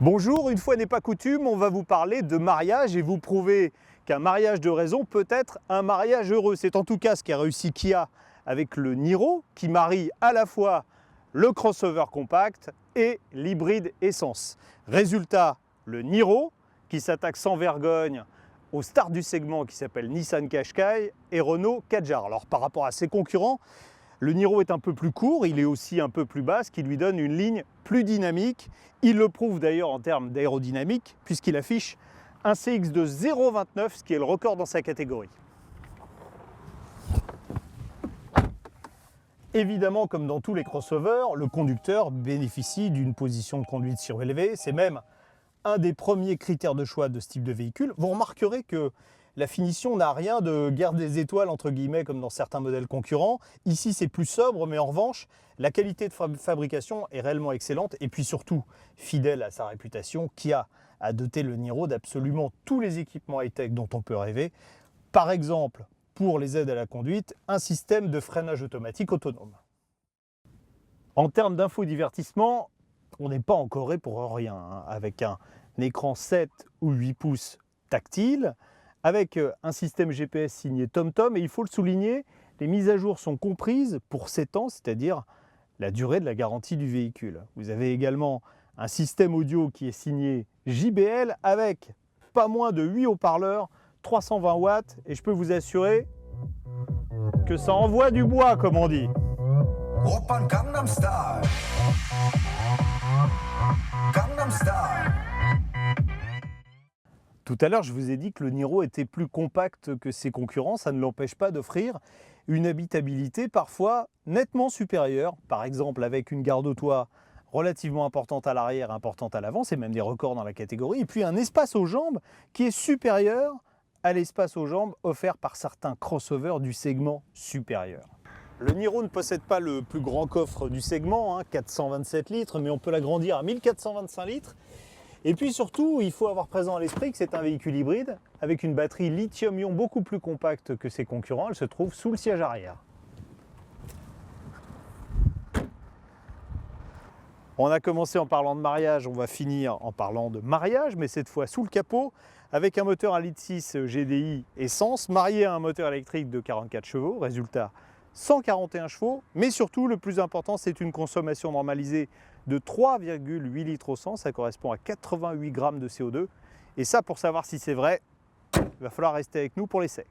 Bonjour, une fois n'est pas coutume, on va vous parler de mariage et vous prouver qu'un mariage de raison peut être un mariage heureux. C'est en tout cas ce qu'a réussi Kia avec le Niro, qui marie à la fois le crossover compact et l'hybride essence. Résultat, le Niro, qui s'attaque sans vergogne aux stars du segment qui s'appelle Nissan Qashqai et Renault Kadjar. Alors par rapport à ses concurrents, le Niro est un peu plus court, il est aussi un peu plus bas, ce qui lui donne une ligne plus dynamique. Il le prouve d'ailleurs en termes d'aérodynamique, puisqu'il affiche un CX de 0,29, ce qui est le record dans sa catégorie. Évidemment, comme dans tous les crossovers, le conducteur bénéficie d'une position de conduite surélevée. C'est même un des premiers critères de choix de ce type de véhicule. Vous remarquerez que la finition n'a rien de guerre des étoiles, entre guillemets, comme dans certains modèles concurrents. Ici, c'est plus sobre, mais en revanche, la qualité de fabrication est réellement excellente. Et puis surtout, fidèle à sa réputation, Kia a doté le Niro d'absolument tous les équipements high-tech dont on peut rêver. Par exemple, pour les aides à la conduite, un système de freinage automatique autonome. En termes d'infodivertissement, on n'est pas encore pour rien, hein, avec un écran 7 ou 8 pouces tactile, avec un système GPS signé TomTom, et il faut le souligner, les mises à jour sont comprises pour 7 ans, c'est-à-dire la durée de la garantie du véhicule. Vous avez également un système audio qui est signé JBL avec pas moins de 8 haut-parleurs, 320 watts, et je peux vous assurer que ça envoie du bois, comme on dit. Oppan Gangnam Style. Gangnam Style. Tout à l'heure, je vous ai dit que le Niro était plus compact que ses concurrents. Ça ne l'empêche pas d'offrir une habitabilité parfois nettement supérieure. Par exemple, avec une garde au toit relativement importante à l'arrière, importante à l'avant. C'est même des records dans la catégorie. Et puis un espace aux jambes qui est supérieur à l'espace aux jambes offert par certains crossovers du segment supérieur. Le Niro ne possède pas le plus grand coffre du segment, 427 litres, mais on peut l'agrandir à 1425 litres. Et puis surtout, il faut avoir présent à l'esprit que c'est un véhicule hybride avec une batterie lithium-ion beaucoup plus compacte que ses concurrents. Elle se trouve sous le siège arrière. On a commencé en parlant de mariage, on va finir en parlant de mariage, mais cette fois sous le capot, avec un moteur 1,6 litre GDI essence, marié à un moteur électrique de 44 chevaux, résultat 141 chevaux, mais surtout le plus important, c'est une consommation normalisée de 3,8 litres au 100, ça correspond à 88 grammes de CO2. Et ça, pour savoir si c'est vrai, il va falloir rester avec nous pour l'essai.